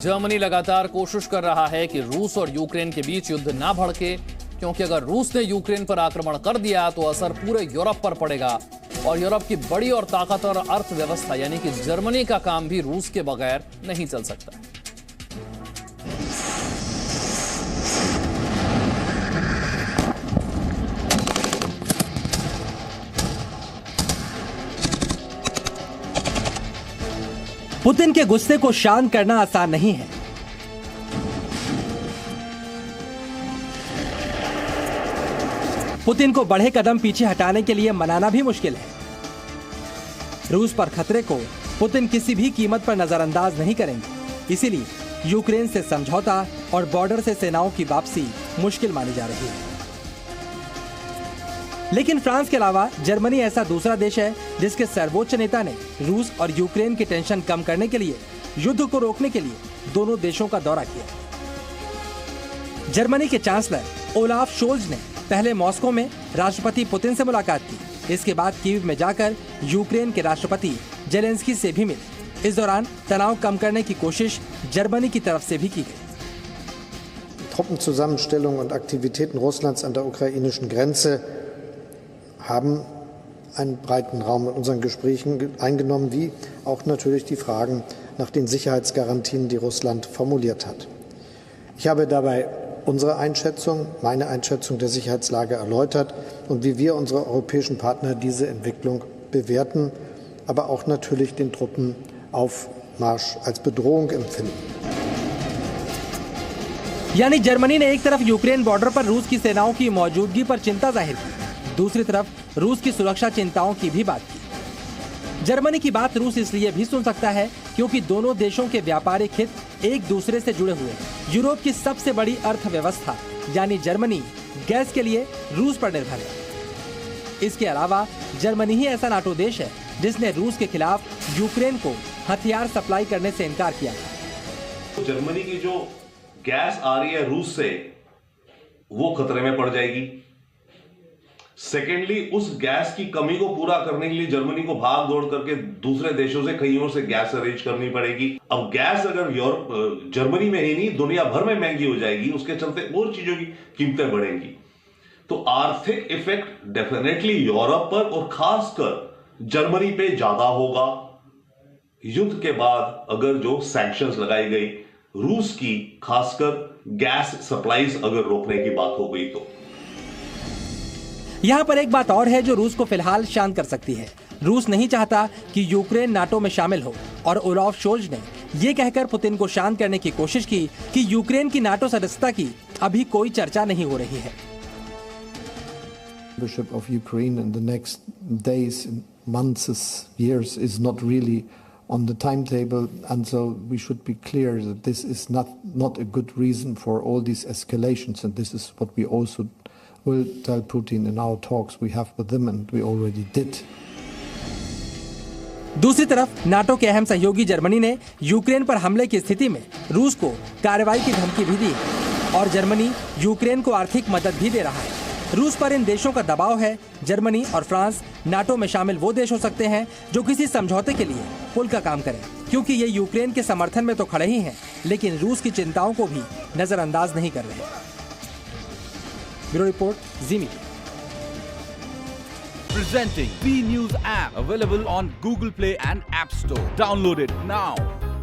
Germany लगातार कोशिश कर रहा है कि रूस और यूक्रेन के बीच युद्ध ना भड़के, क्योंकि अगर रूस ने यूक्रेन पर आक्रमण कर दिया तो असर पूरे यूरोप पर पड़ेगा और यूरोप की बड़ी और ताकतवर अर्थव्यवस्था यानी कि जर्मनी का काम भी रूस के बगैर नहीं चल सकता। पुतिन के गुस्से को शांत करना आसान नहीं है। पुतिन को बढ़े कदम पीछे हटाने के लिए मनाना भी मुश्किल है। रूस पर खतरे को पुतिन किसी भी कीमत पर नजरअंदाज नहीं करेंगे, इसीलिए यूक्रेन से समझौता और बॉर्डर से सेनाओं की वापसी मुश्किल मानी जा रही है। लेकिन फ्रांस के अलावा जर्मनी ऐसा दूसरा देश है जिसके सर्वोच्च नेता ने रूस और यूक्रेन की टेंशन कम करने के लिए युद्ध को रोकने के लिए दोनों देशों का दौरा किया। जर्मनी के चांसलर ओलाफ शोल्ज ने पहले मॉस्को में राष्ट्रपति पुतिन से मुलाकात की। इसके बाद कीव में जाकर यूक्रेन के राष्ट्रपति जेलेंस्की से भी मिले। इस दौरान तनाव कम करने की कोशिश जर्मनी की तरफ से भी की गई। Truppenzusammenstellung und Aktivitäten Russlands an der ukrainischen Grenze haben einen breiten Raum in unseren Gesprächen eingenommen, wie auch natürlich die Fragen nach den Sicherheitsgarantien, die Russland formuliert hat. Ich habe dabei unsere Einschätzung, meine Einschätzung der Sicherheitslage erläutert und wie wir unsere europäischen Partner diese Entwicklung bewerten, aber auch natürlich den Truppenaufmarsch als Bedrohung empfinden. यानी Germany ने एक तरफ Ukraine border पर रूस की सेनाओं की मौजूदगी पर चिंता जाहिर की, दूसरी तरफ रूस की सुरक्षा चिंताओं की भी बात की। जर्मनी की बात रूस इसलिए भी सुन सकता है क्योंकि दोनों देशों के व्यापारिक हित एक दूसरे से जुड़े हुए हैं। यूरोप की सबसे बड़ी अर्थव्यवस्था यानी जर्मनी गैस के लिए रूस पर निर्भर है। इसके अलावा जर्मनी ही ऐसा नाटो देश है जिसने रूस के खिलाफ यूक्रेन को हथियार सप्लाई करने से इनकार किया था। जर्मनी की जो गैस आ रही है रूस से वो खतरे में पड़ जाएगी। सेकेंडली, उस गैस की कमी को पूरा करने के लिए जर्मनी को भाग दौड़ करके दूसरे देशों से कहीं और से गैस अरेंज करनी पड़ेगी। अब गैस अगर जर्मनी में ही नहीं दुनिया भर में महंगी हो जाएगी, उसके चलते और चीजों की कीमतें बढ़ेंगी। तो आर्थिक इफेक्ट डेफिनेटली यूरोप पर और खासकर जर्मनी पे ज्यादा होगा। युद्ध के बाद अगर जो सैंक्शंस लगाई गई रूस की, खासकर गैस सप्लाईज अगर रोकने की बात हो गई तो। यहाँ पर एक बात और है जो रूस को फिलहाल शांत कर सकती है। रूस नहीं चाहता कि यूक्रेन नाटो में शामिल हो और ओलाफ शोल्ज ने ये कहकर पुतिन को शांत करने की कोशिश की कि यूक्रेन की नाटो सदस्यता की अभी कोई चर्चा नहीं हो रही है। Membership of Ukraine in the next days, months, years is not really on the timetable, and so we should be clear that this is not a good reason for all these escalations, and this is what we also will tell Putin in our talks we have with them, and we already did. दूसरी तरफ NATO के अहम सहयोगी Germany ने Ukraine पर हमले की स्थिति में रूस को कार्रवाई की धमकी भी दी और जर्मनी यूक्रेन को आर्थिक मदद भी दे रहा है। रूस पर इन देशों का दबाव है। जर्मनी और फ्रांस नाटो में शामिल वो देश हो सकते हैं जो किसी समझौते के लिए पुल का काम करें, क्योंकि ये यूक्रेन के समर्थन में तो खड़े ही हैं, लेकिन रूस की चिंताओं को भी नजरअंदाज नहीं कर रहे। Bureau report, ji media. Presenting B News app available on Google Play and App Store. Download it now.